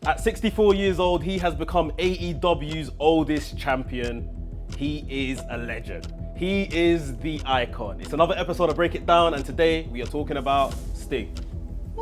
At 64 years old, he has become AEW's oldest champion. He is a legend. He is the icon. It's another episode of Break It Down, and today we are talking about Sting. The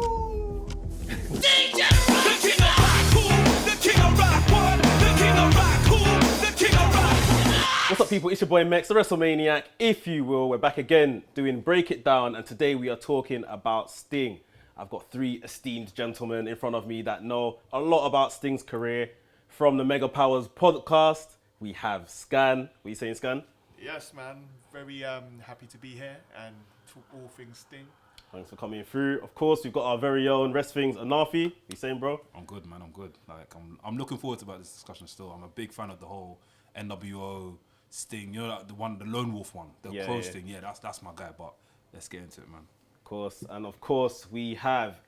king of rock, who? The king of rock, what? The king of rock, who? The king of rock. What's up, people? It's your boy Mex, the WrestleManiac, if you will. We're back again doing Break It Down, and today we are talking about Sting. I've got three esteemed gentlemen in front of me that know a lot about Sting's career. From the Mega Powers podcast, we have Scan. What are you saying, Scan? Yes, man. Very happy to be here and talk all things Sting. Thanks for coming through. Of course, we've got our very own WRESTHINGS, Anafi. What are you saying, bro? I'm good, man. I'm good. Like, I'm looking forward to about this discussion still. I'm a big fan of the whole NWO Sting. You know, like the lone wolf one, the Crow Sting. Yeah, that's my guy. But let's get into it, man. Of course, and of course, we have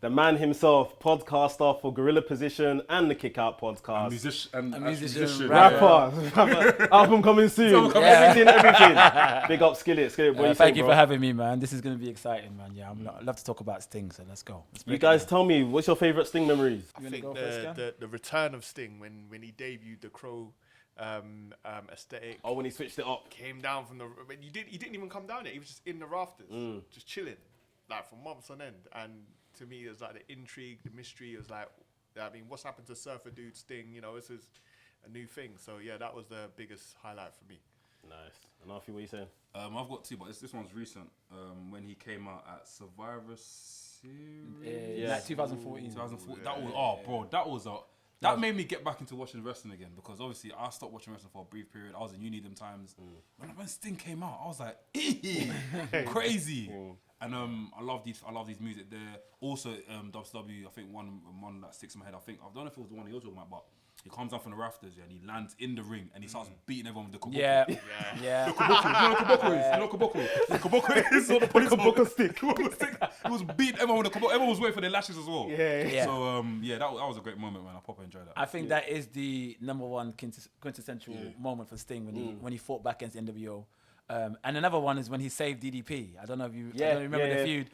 the man himself, podcaster for Gorilla Position and the Kick Out podcast. Musician, Rapper. Album coming soon. Everything. Big up Skillet. Thank you for having me, man. This is going to be exciting, man. Yeah, I love to talk about Sting, so let's go. You guys tell me, what's your favourite Sting memories? I think the return of Sting when he debuted the Crow aesthetic. Oh, when he switched it up. Came down from the... He didn't even come down yet. He was just in the rafters, just chilling, like for months on end. And to me, it was like the intrigue, the mystery. It was like, I mean, what's happened to Surfer Dude Sting? You know, this is a new thing. So yeah, that was the biggest highlight for me. Nice. And Alfie, what are you saying? I've got two, but this one's recent. When he came out at Survivor Series. Yeah, 2014. 2014. That was that made me get back into watching wrestling again, because obviously I stopped watching wrestling for a brief period. I was in uni them times. When Sting came out, I was like, crazy. And I love these music there. Also, WCW, I think one that sticks in my head. I don't know if it was the one you're talking about, but he comes down from the rafters, and he lands in the ring, and he starts beating everyone with the koboko. Yeah. The koboko is not the police koboko stick. He was beating everyone with the koboko. Everyone was waiting for their lashes as well. Yeah. So that was a great moment, man. I proper enjoyed that. I think that is the number one quintessential moment for Sting when he fought back against NWO. And another one is when he saved DDP. I don't know if you remember the feud.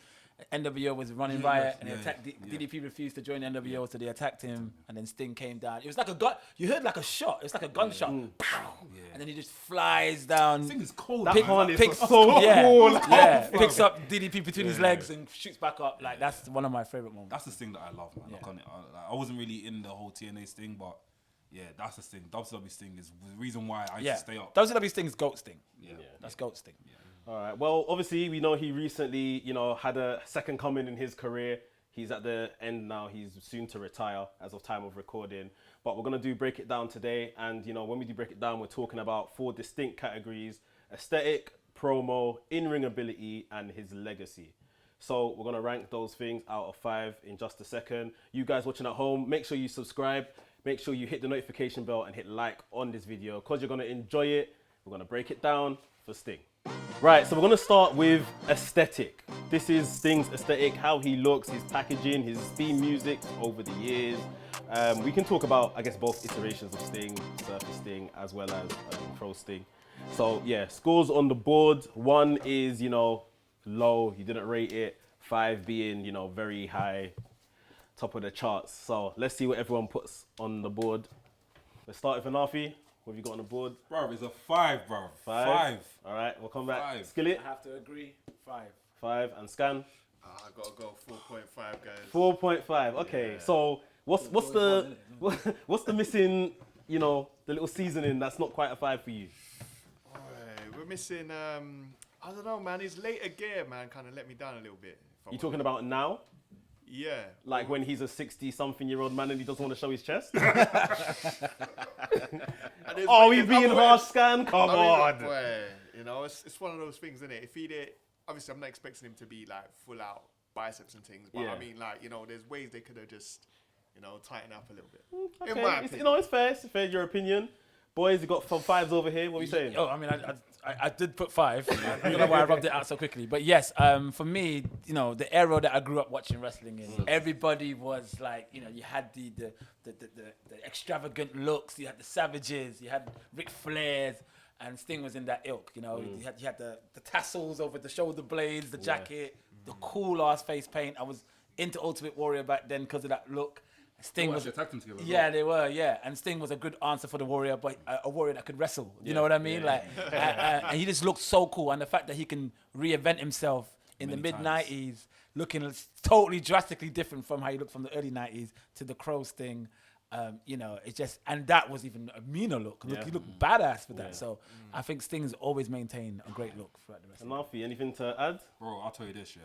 NWO was running riot, and they attacked DDP refused to join NWO, so they attacked him, and then Sting came down. It was like a gun. You heard like a shot. It's like a gunshot. Pow! And then he just flies down. Sting is cold. That one is so cool. Yeah, picks up DDP between his legs and shoots back up. Like that's one of my favorite moments. That's the Sting that I love, man. I wasn't really in the whole TNA Sting, but yeah, that's the Sting. WCW Sting is the reason why I used to stay up. WCW Sting's GOAT Sting. That's GOAT Sting. Yeah. All right. Well, obviously, we know he recently, had a second coming in his career. He's at the end now. He's soon to retire as of time of recording. But we're going to do Break It Down today. And, when we do Break It Down, we're talking about 4 distinct categories: aesthetic, promo, in-ring ability, and his legacy. So we're going to rank those things out of 5 in just a second. You guys watching at home, make sure you subscribe. Make sure you hit the notification bell and hit like on this video, because you're going to enjoy it. We're going to break it down for Sting. Right, so we're going to start with aesthetic. This is Sting's aesthetic, how he looks, his packaging, his theme music over the years. We can talk about, I guess, both iterations of Sting, Surfer Sting, as well as Pro Sting. So, yeah, scores on the board. 1 is, low, you didn't rate it. 5 being, very high, top of the charts. So, let's see what everyone puts on the board. Let's start with Anafi. What have you got on the board? Bro, it's a 5, bro. 5. All right, we'll come back. 5. Skillet. I have to agree. 5. 5 and Scan. I gotta go 4.5, guys. 4.5. Okay, so what's the missing? The little seasoning that's not quite a 5 for you. We're missing. I don't know, man. His later gear, man, kind of let me down a little bit. You talking about now? Yeah. Like when he's a 60-something-year-old man and he doesn't want to show his chest? Oh, he's being harsh, Scan? Come on. It's one of those things, isn't it? If he did, obviously I'm not expecting him to be like full out biceps and things, but I mean, like, there's ways they could have just, tightened up a little bit. Okay. In my opinion. It's fair. It's fair, your opinion. Boys, you got some 5s over here. What are you saying? Oh, I mean, I did put 5. I don't know why I rubbed it out so quickly. But yes, for me, the era that I grew up watching wrestling in, everybody was like, you had the extravagant looks, you had the Savages, you had Ric Flairs, and Sting was in that ilk. You had the tassels over the shoulder blades, the jacket, the cool ass face paint. I was into Ultimate Warrior back then because of that look. Sting was attacked him together. as yeah, well. they were, yeah, and Sting was a good answer for the Warrior, but a Warrior that could wrestle. You know what I mean? And he just looked so cool, and the fact that he can reinvent himself in the Many mid times. '90s, looking totally drastically different from how he looked from the early '90s to the Crow Sting. You know, it's just, and that was even a meaner look. He looked badass for that. So I think Sting's always maintained a great look throughout the rest of And Alfie, anything to add? Bro, I'll tell you this, yeah.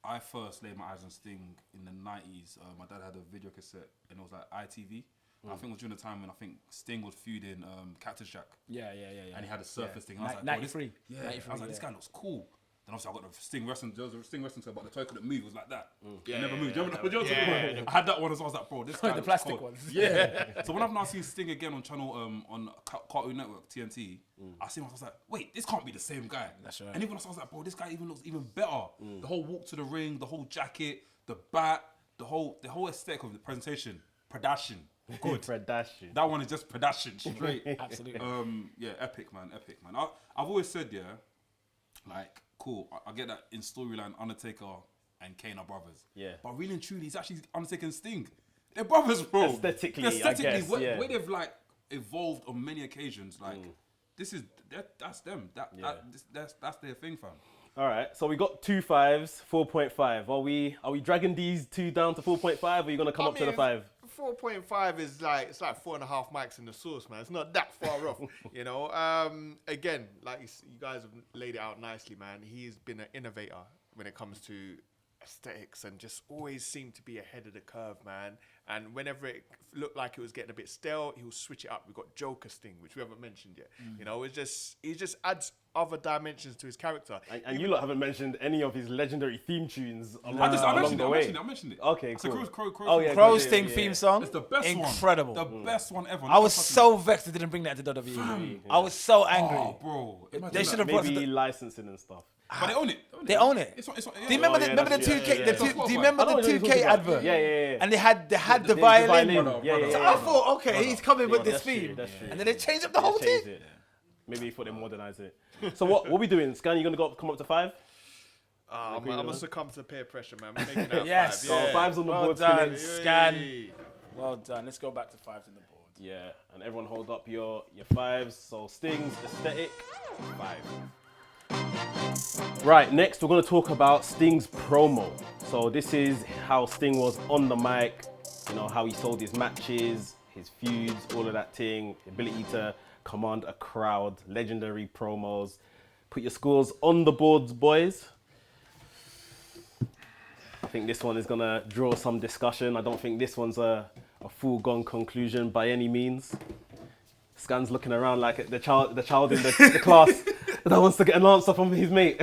I first laid my eyes on Sting in the 90s. My dad had a video cassette and it was like ITV. I think it was during the time when I think Sting was feuding Cactus Jack. Yeah. And he had a surface thing. And I was like, 93. bro, this, I was like, this guy looks cool. Then obviously I got the Sting wrestling. There was a Sting wrestling, but the toy couldn't move. It was like that. It never moved. Do you remember what I'm talking about? I had that one, so I was like, bro, this guy The looks plastic cool. ones. Yeah. So when I've now seen Sting again on channel on Cartoon Network TNT, I see him. I was like, wait, this can't be the same guy. That's right. And even I was like, bro, this guy even looks even better. The whole walk to the ring, the whole jacket, the bat, the whole aesthetic of the presentation, production. Good. Predation. That one is just production straight. Absolutely. Yeah, epic man. I've always said, yeah, like, cool. I get that in storyline, Undertaker and Kane are brothers. Yeah. But really and truly, it's actually Undertaker and Sting. They're brothers, bro. Aesthetically, I guess, where they've like evolved on many occasions, like that's them. That's their thing, fam. All right, so we got 2 5s, 4.5. Are we dragging these two down to 4.5? Or are you gonna come up to the 5? 4.5 is like, it's like 4.5 mics in the sauce, man. It's not that far off, you know. Again, like you guys have laid it out nicely, man. He's been an innovator when it comes to aesthetics and just always seemed to be ahead of the curve, man. And whenever it looked like it was getting a bit stale, he'll switch it up. We've got Joker Sting, which we haven't mentioned yet. You know, he just adds other dimensions to his character. And you lot haven't mentioned any of his legendary theme tunes I along the way. mentioned it. Okay, It's a cool. Crow Oh, yeah, Crow good, Sting yeah. theme song. It's the best Incredible. one. The best one ever. I was so vexed they didn't bring that to WWE. I was so angry. Oh, bro. Imagine They that. should have brought Maybe it. licensing and stuff. But they own it. They own it. It's Do you remember yeah, the that's- 2K? yeah, the yeah. two- Do you remember I know the what you're 2K talking about. advert? Yeah. And they had the The violin. Yeah. So I thought, okay, he's coming with this That's true, theme, that's true. and then they changed up the whole Change thing. it. Maybe he thought they modernize it. So what we doing? Scan, you gonna come up to 5? I'm gonna succumb to peer pressure, man. We're making that Yes. 5. So 5's on the Well board. done. Skilling. Scan. Well done. Let's go back to 5s on the board. Yeah, and everyone hold up your 5s. So Sting's aesthetic, 5. Right, next we're going to talk about Sting's promo. So this is how Sting was on the mic, you know, how he sold his matches, his feuds, all of that thing, ability to command a crowd, legendary promos. Put your scores on the boards, boys. I think this one is going to draw some discussion. I don't think this one's a full-gone conclusion by any means. Scan's looking around like the child in the class that wants to get an answer from his mate.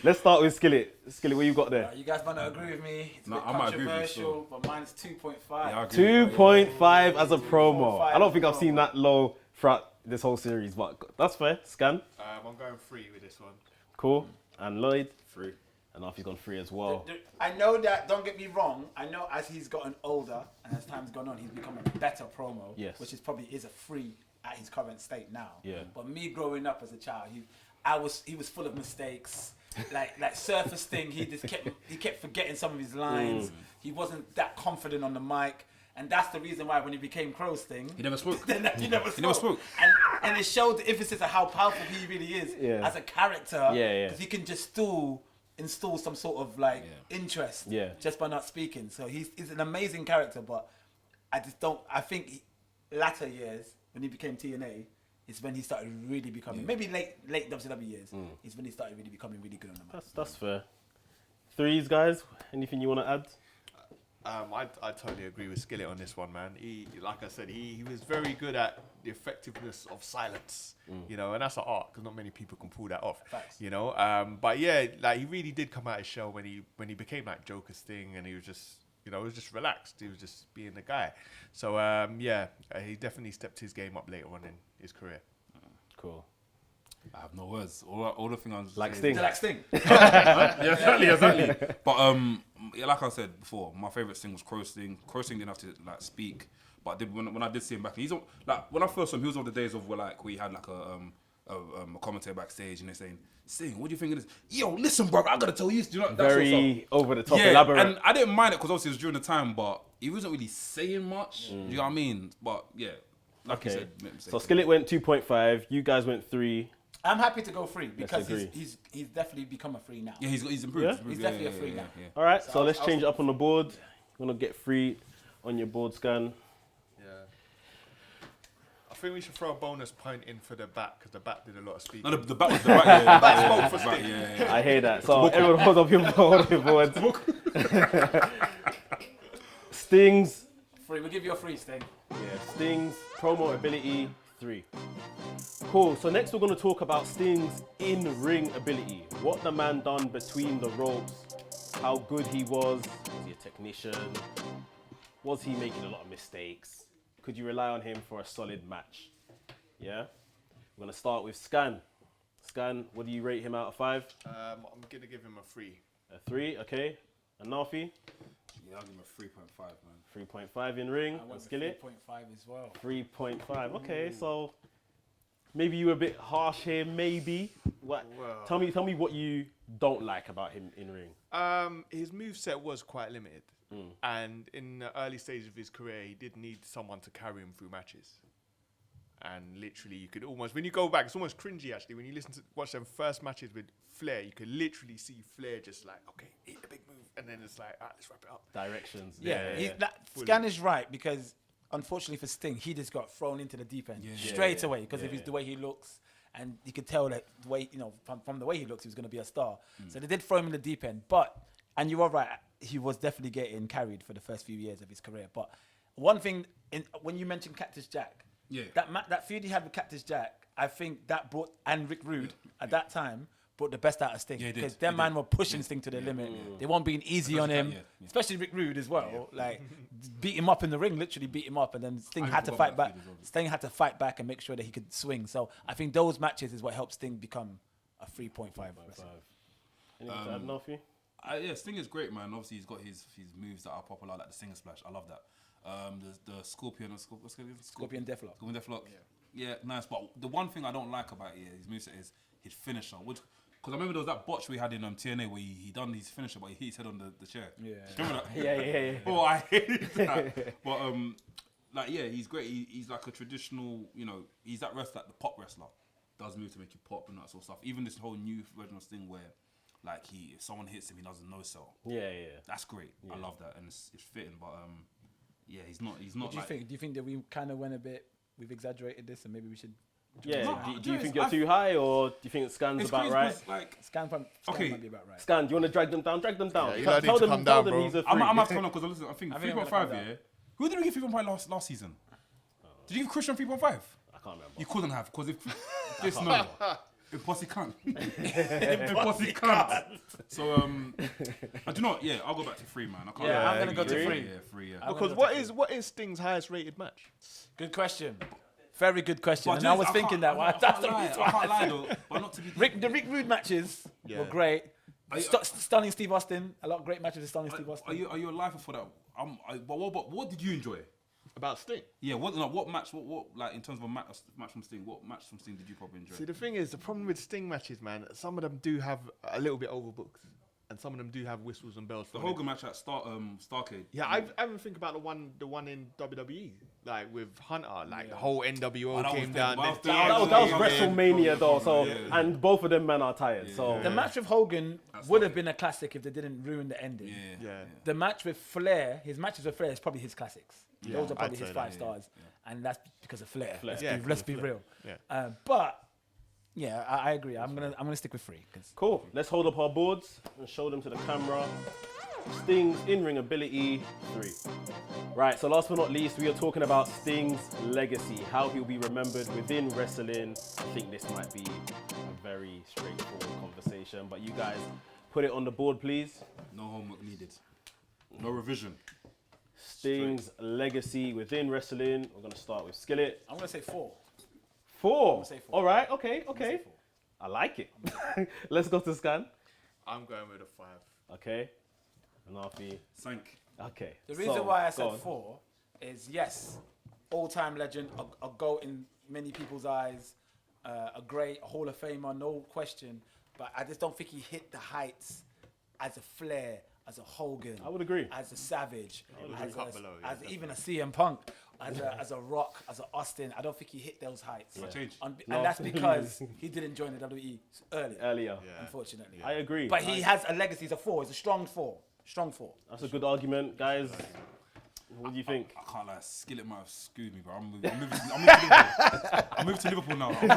Let's start with Skillet. Skillet, what you got there? You guys might not agree with me. It's a No, bit I might agree with you, controversial, but mine's 2.5. Yeah, I agree. 2.5 as a promo. 2.5 I don't think I've promo. seen that low throughout this whole series, but that's fair. Scan, I'm going 3 with this one. cool. And Lloyd, 3. and Alfie's gone 3 as well. I know that, don't get me wrong, I know as he's gotten older and as time's gone on, he's become a better promo, Yes. which is probably is a 3 at his current state now. Yeah. But me growing up as a child, he was full of mistakes. like Surface Thing, he kept forgetting some of his lines. He wasn't that confident on the mic. And that's the reason why when he became Crow Sting, He never spoke. he never spoke. spoke. And it showed the emphasis of how powerful he really is as a character. Yeah. Because he can just install some sort of like interest just by not speaking. So he's an amazing character, but I think latter years when he became TNA is when he started really becoming, maybe late WCW years, is when he started really becoming really good on the mic. That's fair. 3s, guys. Anything you want to add? I totally agree with Skillet on this one, man. He, like I said, he was very good at the effectiveness of silence, you know, and that's an art because not many people can pull that off, Facts. you know. But yeah, like he really did come out his shell when he became like Joker Sting, and he was just, you know, he was just relaxed. He was just being the guy. So he definitely stepped his game up later on in his career. Cool. I have no words. All the thing I'm just Like saying- Sting. Like Sting. Yeah, exactly. But yeah, like I said before, my favorite Sting was Crow Sting. Crow Sting didn't have to like speak, but when I did see him back, he's like when I first saw him, he was of the days of where like we had like a commentator backstage and they're saying, Sting, what do you think of this? Yo, listen, bro, I gotta tell you, do you know that sort of stuff. Very over the top, Yeah, elaborate. and I didn't mind it because obviously it was during the time, but he wasn't really saying much. You know what I mean? But yeah, like you Okay. said, make So mistakes. Skillet went 2.5. You guys went 3. I'm happy to go 3 because agree. he's definitely become a 3 now. Yeah, he's improved. Yeah? He's definitely a free now. All right. So So I'll- let's I'll change it stick up on the board. I'm gonna get 3 on your board scan. Yeah. I think we should throw a bonus point in for the bat because the bat did a lot of speaking. No, the back, yeah. Bat spoke for Sting. Yeah. I hear that. So everyone hold up your board. Stings. 3. We'll give you a 3, Sting. Yeah, Sting's promo ability 3. Cool. So next we're going to talk about Sting's in-ring ability. What the man done between the ropes. How good he was. Was he a technician? Was he making a lot of mistakes? Could you rely on him for a solid match? Yeah. We're going to start with Scan. Scan, what do you rate him out of 5? I'm gonna give him a 3. A 3. Okay. And Nafi? Yeah, I'll give him a 3.5, man. 3.5 in ring. I And went Skillet? 3.5 as well. 3.5. Okay, so maybe you were a bit harsh here. Maybe. What? Well. Tell me what you don't like about him in ring. His moveset was quite limited. And in the early stages of his career, he did need someone to carry him through matches. And literally, you could almost, when you go back, it's almost cringy actually. When you watch them first matches with Flair, you could literally see Flair just like, okay, hit the big move. And then it's like, let's wrap it up. Directions. Scan is right because unfortunately for Sting, he just got thrown into the deep end straight away because of the way he looks. And you could tell that the way, from the way he looks, he was going to be a star. So they did throw him in the deep end. But, and you are right, he was definitely getting carried for the first few years of his career. But one thing, when you mentioned Cactus Jack, that feud he had with Cactus Jack, I think that brought, and Rick Rude at that time, brought the best out of Sting. Because their man were pushing Sting to the limit. They weren't being easy on him, especially Rick Rude as well. Like, beat him up in the ring, literally beat him up, and then Sting had to fight back. Sting had to fight back and make sure that he could swing. So I think those matches is what helped Sting become a 3.5. Anything to add, Nafi? Yeah, Sting is great, man. Obviously, he's got his moves that are popular, like the Stinger Splash. I love that. The Scorpion, what's it? Scorpion Deathlock. Scorpion Deathlock. Yeah, nice. But the one thing I don't like about his moveset is his finisher. Because I remember there was that botch we had in TNA where he done his finisher, but he hit his head on the chair. Yeah. Remember that? Yeah. Oh, I hate that. But he's great. He's like a traditional, he's that wrestler, like the pop wrestler. Does move to make you pop and that sort of stuff. Even this whole new version of Sting where, like, if someone hits him, he doesn't no sell. Yeah. That's great. I love that, and it's fitting. But yeah, he's not. What do you think? Do you think that we kind of went a bit? We've exaggerated this, and maybe we should. Yeah. No, Do you think you're too high, or do you think Scan's about right? Like, Scan Okay. might be about right. Scan, do you want to drag them down? Drag them down. Yeah, you lot need to come tell down, them bro. he's a I'm 3. have to come on because listen. I think I think I'm 3.5. gonna come Yeah. down. Who did we give 3.5 last season? Did you give Christian 3.5? I can't remember. You couldn't have because if this no. Impossible can't. Impossible can't. So I do not. Yeah, I'll go back to 3, man. I can't. Yeah, I'm gonna go to 3. Yeah, 3. Yeah. Because what is Sting's highest rated match? Good question. Very good question. But and I was thinking that. I That's the can't reason lie. I why. can't lie though. But not to be. The Rick Rude matches were great. Stunning Steve Austin. A lot of great matches with Stunning Steve Austin. Are you alive for that? But what did you enjoy? About Sting? Yeah. What match? What like in terms of a match from Sting? What match from Sting did you probably enjoy? See, the thing is, the problem with Sting matches, man, some of them do have a little bit overbooked. And some of them do have whistles and bells. The Hogan match at Starcade. Yeah, I even think about the one in WWE, like with Hunter, like the whole NWO that came was down. big. That was Yeah. WrestleMania though, so and both of them men are tired. So The match with Hogan would have been a classic if they didn't ruin the ending. Yeah. The match with Flair, his matches with Flair is probably his classics. Yeah, Those are probably I'd his say 5 that, stars. And that's because of Flair. Yeah, Let's be real. Yeah. But yeah, I agree. I'm gonna stick with 3. cool. Let's hold up our boards and show them to the camera. Sting's in-ring ability 3. Right, so last but not least, we are talking about Sting's legacy, how he'll be remembered within wrestling. I think this might be a very straightforward conversation, but you guys put it on the board, please. No homework needed. No revision. Sting's legacy within wrestling. We're gonna start with Skillet. I'm gonna say 4. 4. say 4. All right, okay. say 4. I like it. Let's go to Scan. I'm going with a 5. Okay. Nafi. Sank. Okay. The reason So, why I go said on. 4 is yes, all-time legend, a GOAT in many people's eyes, a Hall of Famer, no question. But I just don't think he hit the heights as a Flair, as a Hogan. I would agree. As a Savage, as, cut below, yeah, even a CM Punk, as a Rock, as a Austin. I don't think he hit those heights. Change. And No. that's because he didn't join the WWE earlier. Yeah. Unfortunately. I agree. But he has a legacy. He's a four. He's a strong four. Strong four. That's a good argument, guys. What do you think? I can't lie, Skillet might have screwed me, bro. I'm moving to Liverpool. I'm moving to Liverpool now. Come to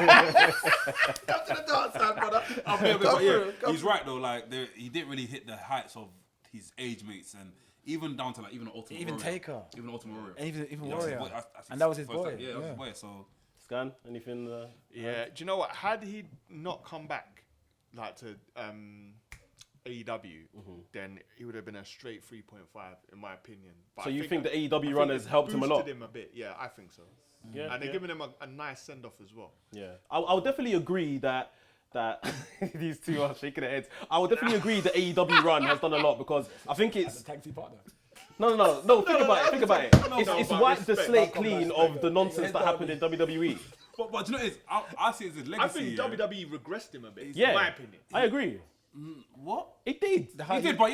the dance stand, brother. But yeah, he's right though. Like he didn't really hit the heights of his age mates, and even down to like even Ultimate Even Warrior. Taker. Even Ultimate Warrior. And even Yeah, that was his Warrior. boy. I think And that was his first boy. time- Yeah, that was his boy. So Scan, anything? Yeah, do you know what? Had he not come back, like to AEW, then he would have been a straight 3.5 in my opinion. But So I you think the I AEW think run it's has helped him a lot? boosted him a bit. Yeah, I think so. Yeah, And they're yeah. giving him a nice send off as well. Yeah, I would definitely agree that these two are shaking their heads. I would definitely agree the AEW run has done a lot because I think it's Tag team partner. no. Think about it. It's but wiped the respect. slate clean of the nonsense that happened in WWE. but do you know what it is? I see it as a legacy. I think yeah. WWE regressed him a bit. Yeah, in my opinion. I agree. What? It did. He did, but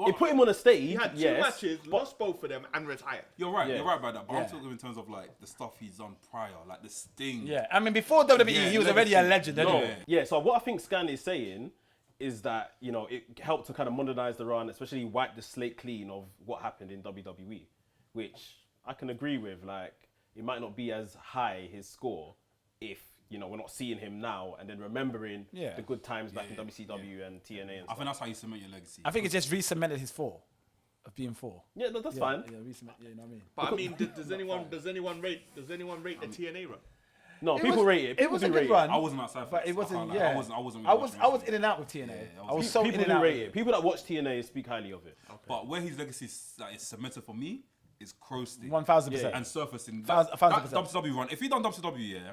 It put him on a stage. He had two yes, matches, lost both of them, and retired. You're right. Yeah. You're right about that. But Yeah. I'm talking in terms of like the stuff he's done prior, like the Sting. Yeah, I mean, before WWE, Yeah, he was already a legacy. legend. No. Anyway. Yeah, so what I think Scan is saying is that, you know, it helped to kind of modernize the run, especially wipe the slate clean of what happened in WWE, which I can agree with. Like, it might not be as high, his score, if, you know, we're not seeing him now and then remembering Yeah. the good times back in WCW and TNA and I stuff. think that's how you cement your legacy. I think it just re-cemented his four of being four. Yeah, that's Yeah, fine. Yeah, re-cement, yeah, you know what I mean? But I mean, does anyone rate the TNA run? No, people rate it. It People was do a rate good it. run, I wasn't outside. but it wasn't. Yeah, I wasn't. I really was watching in and out with TNA. Yeah, I was so in People and do out. rate it. People that watch TNA speak highly of it. But where his legacy is cemented for me is Crowsting 1000%. and surfacing. 1000%. That WCW run. If he done WCW, yeah,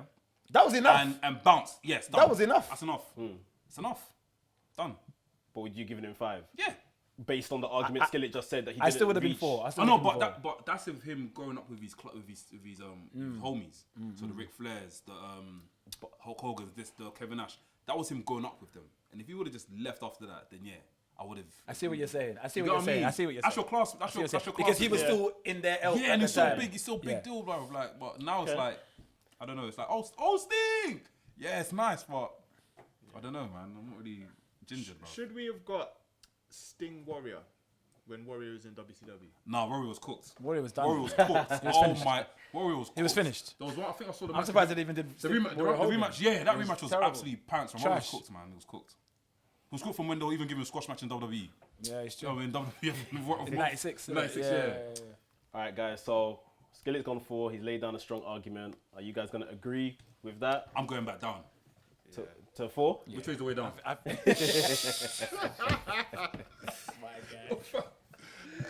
That was enough. and bounce, yes, done. That was enough. That's enough. It's enough. Done. But would you give him 5? Yeah. Based on the argument Skillet just said that he I didn't still would have been reach. 4. I know, but that's with him growing up with his homies. So the Ric Flairs, the Hulk Hogan's, the Kevin Nash. That was him growing up with them. And if he would have just left after that, then yeah, I would have. I see what you're saying. I see You what know you're saying. I I see what you're saying. That's your class. I That's see your what you're class. saying. Because he was Yeah. still in their elk. Yeah, at and the he's so time. big. He's so big Yeah. deal, bro. Like, but now it's Okay. like, I don't know. It's like, oh, Sting. Yeah, it's nice, but I don't know, man. I'm not really ginger, bro. Should we have got Sting Warrior when Warrior was in WCW? Nah, Warrior was cooked. Warrior was done. Warrior was cooked. finished. Warrior was cooked. He was finished. There was one, I think I saw the I'm match. surprised they even did The rematch, Warrior Hogan. yeah, that It was rematch was terrible. absolutely pants. Man. Warrior was Trash. cooked, man. It was cooked. It was cooked from when they were even giving a squash match in WWE. Yeah, it's You know, true. in WWE. In 96. 96, yeah. yeah. All right, guys. So Skillet's gone 4. He's laid down a strong argument. Are you guys going to agree with that? I'm going back down. To 4? Which way's the way down?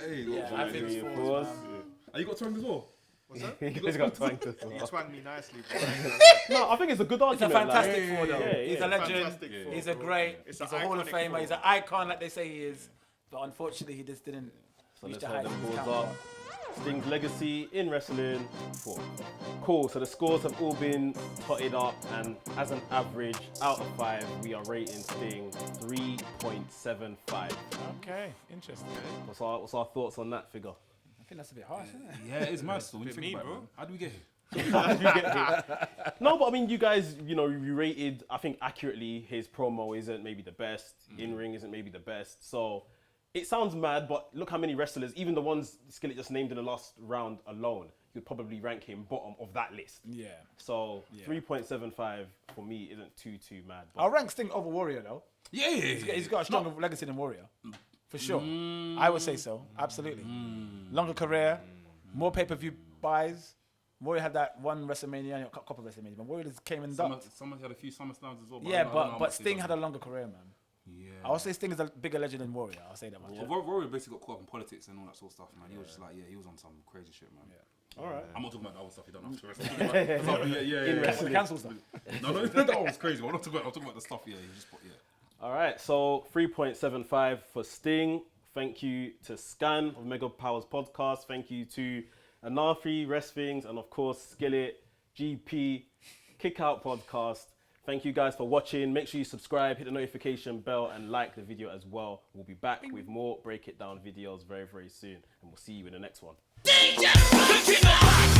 Hey, Yeah, I think it's Agree, 4. fours. you got tongue as well? He's got twanged as He well. swung me nicely, bro. No, I think it's a good It's a argument. fantastic like, four, though. yeah, He's yeah. a legend. Fantastic four, He's a bro. great. It's He's an a Hall of iconic Famer. four. He's an icon, like they say he is. But unfortunately, he just didn't So reach let's the hold heights them of his scores up. counterpart. Sting's legacy in wrestling, 4. Cool, so the scores have all been totted up, and as an average, out of 5, we are rating Sting 3.75. Okay, interesting. What's our thoughts on that figure? I think that's a bit harsh, isn't it? Yeah, it's mad still. When you bit think mean, about it, bro. man. How do we get here? No, but I mean, you guys, you know, you rated, I think accurately, his promo isn't maybe the best, in-ring isn't maybe the best, so it sounds mad, but look how many wrestlers, even the ones Skillet just named in the last round alone, you'd probably rank him bottom of that list. Yeah. So 3.75 for me isn't too mad. But I'll rank Sting over Warrior, though. Yeah. He's got a stronger legacy than Warrior. For sure. I would say so. Absolutely. Longer career, more pay-per-view buys. Warrior had that one WrestleMania, a couple of WrestleMania, but Warrior just came and ducked. Someone had a few SummerSlams as well. Yeah, I don't know how but much Sting they had done. a longer career, man. Yeah. I would say Sting is a bigger legend than Warrior. I'll say that much. Well, Warrior basically got caught up in politics and all that sort of stuff, man. He was just like, he was on some crazy shit, man. all right. I'm not talking about the other stuff he done after wrestling. I'm talking about- yeah. The cancel stuff. No, that one was crazy. But I'm talking about the stuff, he just put, All right, so 3.75 for Sting. Thank you to Scan of Mega Powers Podcast. Thank you to Anafi, WRESTHINGS, and of course Skillet, GP, Kick Out Podcast. Thank you guys for watching. Make sure you subscribe, hit the notification bell, and like the video as well. We'll be back with more Break It Down videos very, very soon. And we'll see you in the next one. The king of rock.